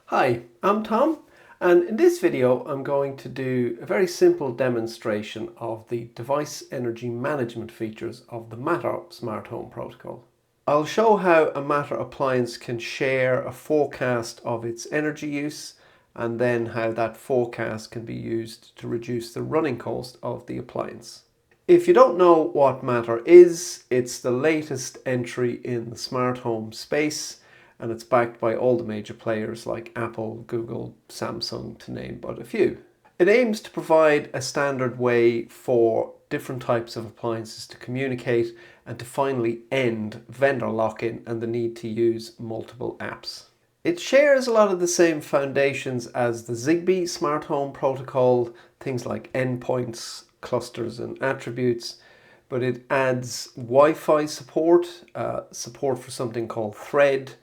Hi, I'm Tom, and in this video I'm going to do a very simple demonstration of the device energy management features of the Matter smart home protocol. I'll show how a Matter appliance can share a forecast of its energy use and then how that forecast can be used to reduce the running cost of the appliance. If you don't know what Matter is, it's the latest entry in the smart home space, and it's backed by all the major players like Apple, Google, Samsung, to name but a few. It aims to provide a standard way for different types of appliances to communicate and to finally end vendor lock-in and the need to use multiple apps. It shares a lot of the same foundations as the Zigbee smart home protocol, things like endpoints, clusters and attributes, but it adds Wi-Fi support, support for something called Thread,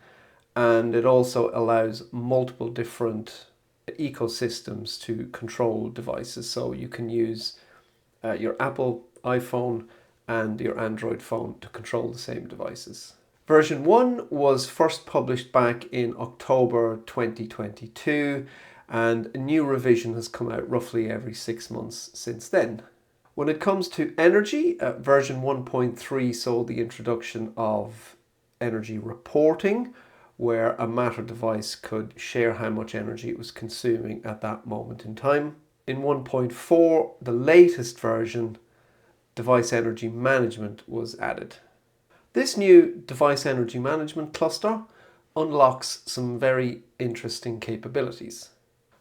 and it also allows multiple different ecosystems to control devices. So you can use your Apple iPhone and your Android phone to control the same devices. Version 1 was first published back in October 2022, and a new revision has come out roughly every 6 months since then. When it comes to energy, version 1.3 saw the introduction of energy reporting, where a Matter device could share how much energy it was consuming at that moment in time. In 1.4, the latest version, device energy management was added. This new device energy management cluster unlocks some very interesting capabilities.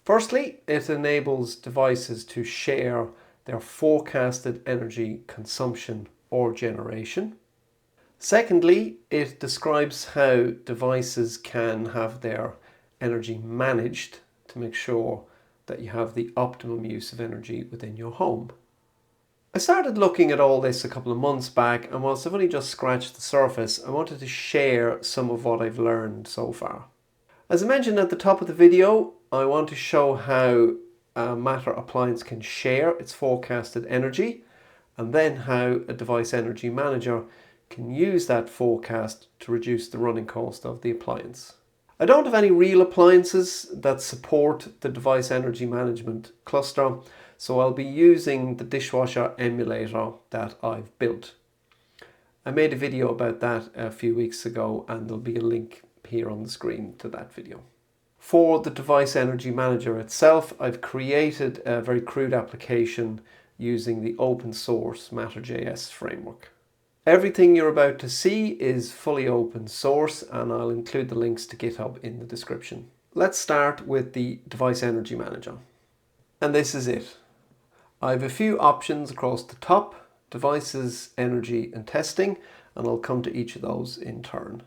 Firstly, it enables devices to share their forecasted energy consumption or generation. Secondly, it describes how devices can have their energy managed to make sure that you have the optimum use of energy within your home. I started looking at all this a couple of months back, and whilst I've only just scratched the surface, I wanted to share some of what I've learned so far. As I mentioned at the top of the video, I want to show how a Matter appliance can share its forecasted energy, and then how a device energy manager can use that forecast to reduce the running cost of the appliance. I don't have any real appliances that support the device energy management cluster, so I'll be using the Dishwasher Emulator that I've built. I made a video about that a few weeks ago, and there'll be a link here on the screen to that video. For the device energy manager itself, I've created a very crude application using the open source Matter.js framework. Everything you're about to see is fully open source, and I'll include the links to GitHub in the description. Let's start with the device energy manager. And this is it. I have a few options across the top: devices, energy and testing, and I'll come to each of those in turn.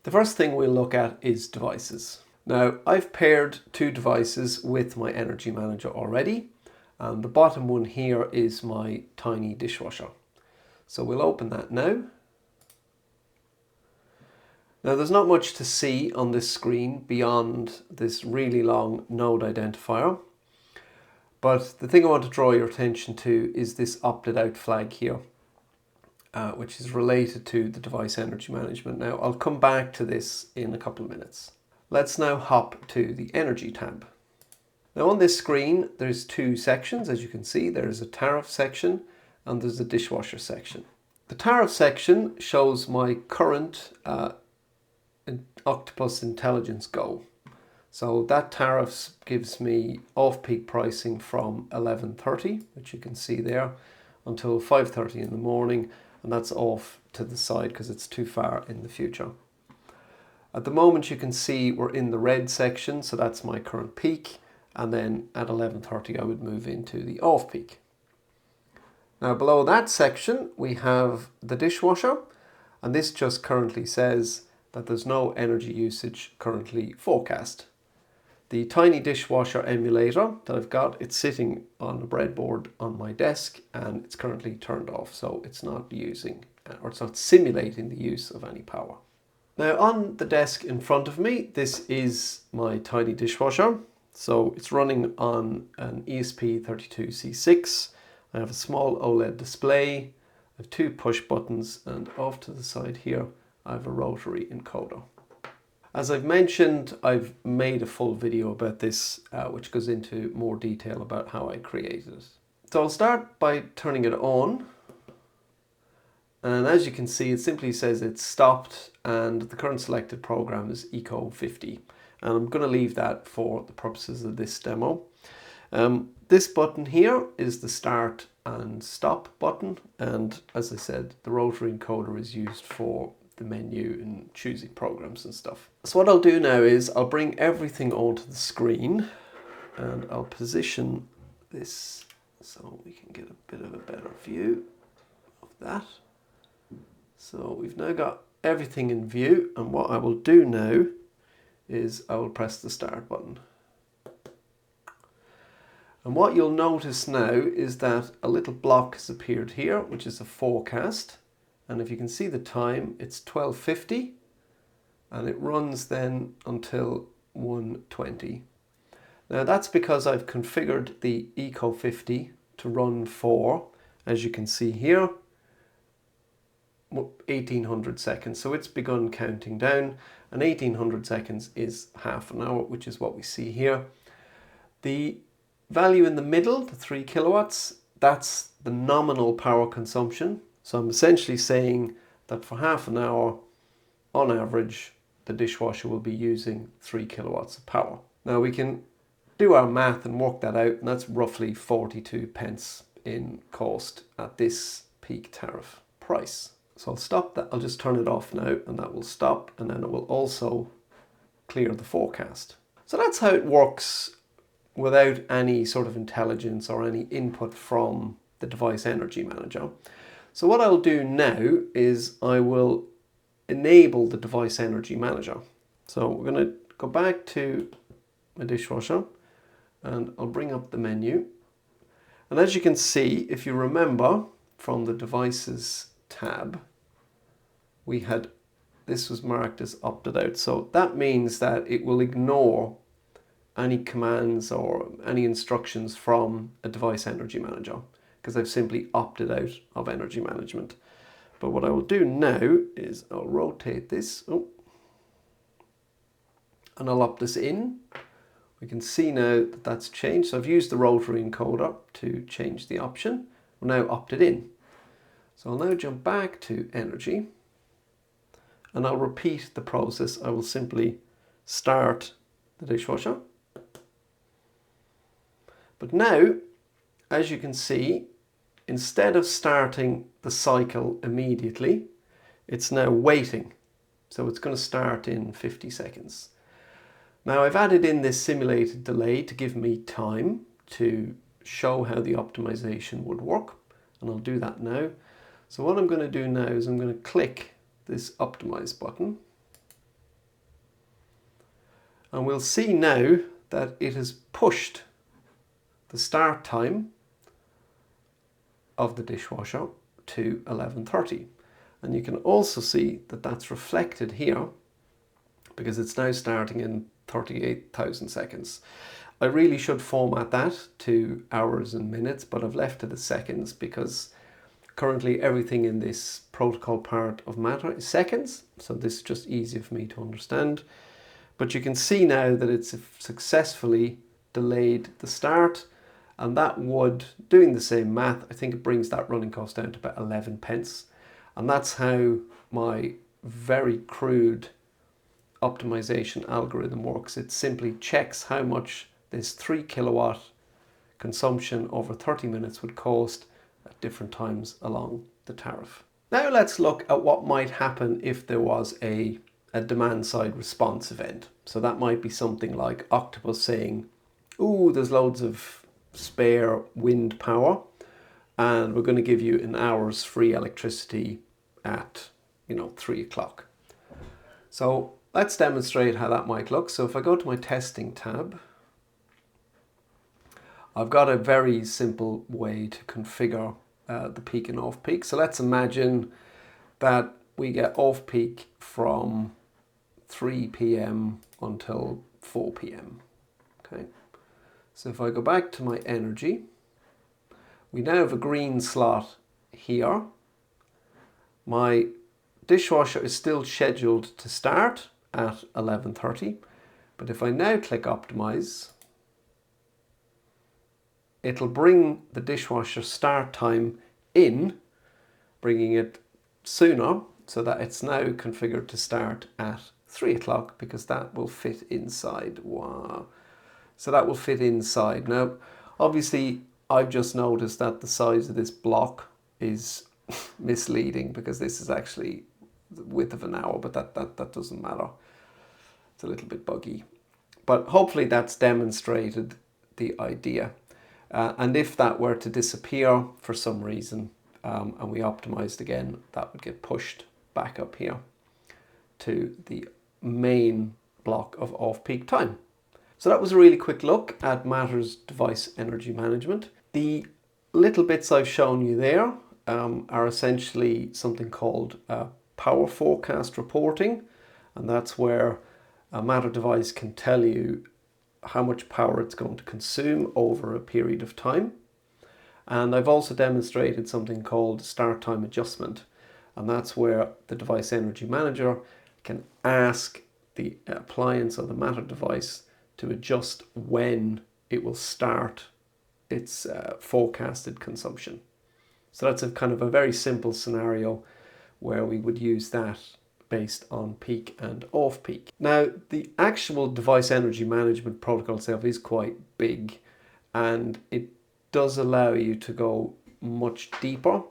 The first thing we'll look at is devices. Now, I've paired two devices with my energy manager already, and the bottom one here is my Tiny Dishwasher. So we'll open that now. Now there's not much to see on this screen beyond this really long node identifier. But the thing I want to draw your attention to is this opted out flag here, which is related to the device energy management. Now I'll come back to this in a couple of minutes. Let's now hop to the energy tab. Now on this screen there's two sections. As you can see, there's a tariff section and there's a dishwasher section. The tariff section shows my current Octopus Intelligence Go. So that tariff gives me off-peak pricing from 11:30, which you can see there, until 5:30 in the morning, and that's off to the side because it's too far in the future. At the moment you can see we're in the red section, so that's my current peak, and then at 11:30 I would move into the off-peak. Now below that section we have the dishwasher, and this just currently says that there's no energy usage currently forecast. The Tiny Dishwasher Emulator that I've got, it's sitting on a breadboard on my desk and it's currently turned off, so it's not using, or it's not simulating the use of any power. Now on the desk in front of me, this is my Tiny Dishwasher. So it's running on an ESP32C6. I have a small OLED display, I have two push buttons, and off to the side here I have a rotary encoder. As I've mentioned, I've made a full video about this, which goes into more detail about how I created it. So I'll start by turning it on. And as you can see, it simply says it's stopped and the current selected program is Eco 50. And I'm going to leave that for the purposes of this demo. This button here is the start and stop button. And as I said, the rotary encoder is used for the menu and choosing programs and stuff. So what I'll do now is I'll bring everything onto the screen and I'll position this so we can get a bit of a better view of that. So we've now got everything in view, and what I will do now is I will press the start button. And what you'll notice now is that a little block has appeared here, which is a forecast. And if you can see the time, it's 12:50 and it runs then until 1:20. Now that's because I've configured the Eco 50 to run for, as you can see here, 1800 seconds. So it's begun counting down, and 1800 seconds is half an hour, which is what we see here. The value in the middle, the 3 kilowatts, that's the nominal power consumption. So I'm essentially saying that for half an hour, on average, the dishwasher will be using 3 kilowatts of power. Now we can do our math and work that out, and that's roughly 42 pence in cost at this peak tariff price. So I'll stop that, I'll just turn it off now, and that will stop, and then it will also clear the forecast. So that's how it works without any sort of intelligence or any input from the device energy manager. So what I'll do now is I will enable the device energy manager. So we're going to go back to my dishwasher and I'll bring up the menu. And as you can see, if you remember from the devices tab, this was marked as opted out. So that means that it will ignore any commands or any instructions from a device energy manager, because I've simply opted out of energy management. But what I will do now is I'll rotate this, and I'll opt this in. We can see now that that's changed. So I've used the rotary encoder to change the option. We're now opted in. So I'll now jump back to energy, and I'll repeat the process. I will simply start the dishwasher. But now, as you can see, instead of starting the cycle immediately, it's now waiting. So it's going to start in 50 seconds. Now I've added in this simulated delay to give me time to show how the optimization would work, and I'll do that now. So what I'm going to do now is I'm going to click this optimize button, and we'll see now that it has pushed the start time of the dishwasher to 11:30, and you can also see that that's reflected here because it's now starting in 38,000 seconds. I really should format that to hours and minutes, but I've left it as seconds because currently everything in this protocol part of Matter is seconds, so this is just easier for me to understand. But you can see now that it's successfully delayed the start, and that would, doing the same math, I think it brings that running cost down to about 11 pence. And that's how my very crude optimization algorithm works. It simply checks how much this 3 kilowatt consumption over 30 minutes would cost at different times along the tariff. Now let's look at what might happen if there was a demand side response event. So that might be something like Octopus saying, ooh, there's loads of spare wind power and we're going to give you an hour's free electricity at 3 o'clock. So let's demonstrate how that might look. So if I go to my testing tab, I've got a very simple way to configure the peak and off peak. So let's imagine that we get off peak from 3 p.m. until 4 p.m. Okay. So if I go back to my energy, we now have a green slot here. My dishwasher is still scheduled to start at 11:30. But if I now click optimize, it'll bring the dishwasher start time in, bringing it sooner, so that it's now configured to start at 3 o'clock, because that will fit inside. Wow. So that will fit inside. Now, obviously, I've just noticed that the size of this block is misleading, because this is actually the width of an hour, but that doesn't matter. It's a little bit buggy. But hopefully that's demonstrated the idea. And if that were to disappear for some reason, and we optimized again, that would get pushed back up here to the main block of off-peak time. So that was a really quick look at Matter's device energy management. The little bits I've shown you there are essentially something called power forecast reporting, and that's where a Matter device can tell you how much power it's going to consume over a period of time. And I've also demonstrated something called start time adjustment, and that's where the device energy manager can ask the appliance or the Matter device to adjust when it will start its forecasted consumption. So that's a kind of a very simple scenario where we would use that based on peak and off peak. Now, the actual device energy management protocol itself is quite big, and it does allow you to go much deeper,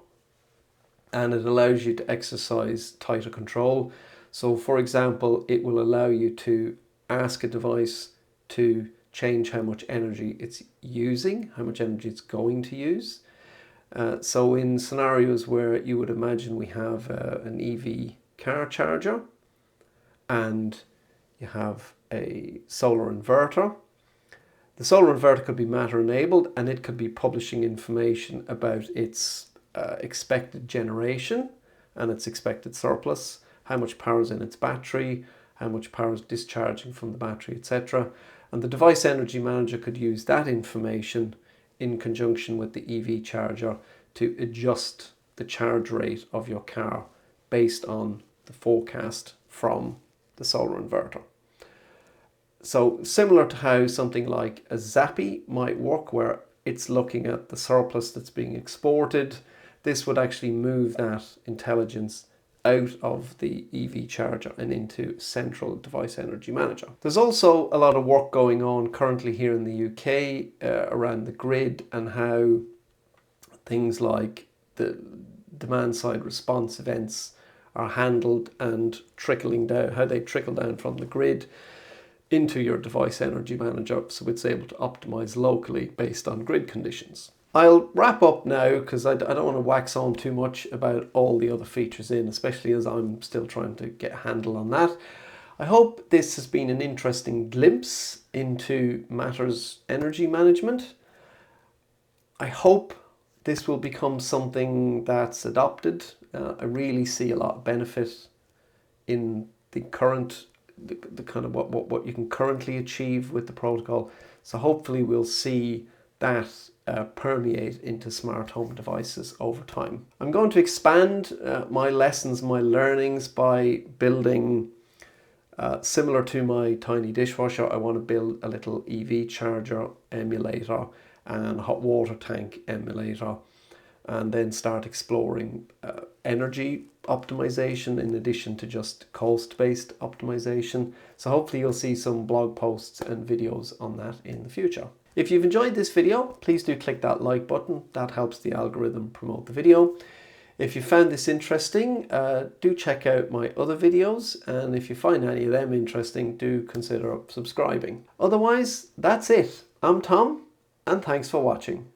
and it allows you to exercise tighter control. So for example, it will allow you to ask a device to change how much energy it's using, how much energy it's going to use. So in scenarios where you would imagine we have an EV car charger and you have a solar inverter, the solar inverter could be Matter enabled, and it could be publishing information about its expected generation and its expected surplus, how much power is in its battery, how much power is discharging from the battery, etc. And the device energy manager could use that information in conjunction with the EV charger to adjust the charge rate of your car based on the forecast from the solar inverter. So similar to how something like a Zappi might work, where it's looking at the surplus that's being exported, this would actually move that intelligence out of the EV charger and into central device energy manager. There's also a lot of work going on currently here in the UK around the grid and how things like the demand side response events are handled and trickling down, how they trickle down from the grid into your device energy manager, so it's able to optimize locally based on grid conditions. I'll wrap up now because I don't want to wax on too much about all the other features in, especially as I'm still trying to get a handle on that. I hope this has been an interesting glimpse into Matter's energy management. I hope this will become something that's adopted. I really see a lot of benefit in the current, the kind of what you can currently achieve with the protocol. So hopefully we'll see that permeate into smart home devices over time. I'm going to expand my lessons, my learnings by building, similar to my Tiny Dishwasher, I want to build a little EV charger emulator and hot water tank emulator, and then start exploring energy optimization in addition to just cost-based optimization. So hopefully you'll see some blog posts and videos on that in the future. If you've enjoyed this video, please do click that like button. That helps the algorithm promote the video. If you found this interesting, do check out my other videos, and if you find any of them interesting, do consider subscribing. Otherwise, that's it. I'm Tom, and thanks for watching.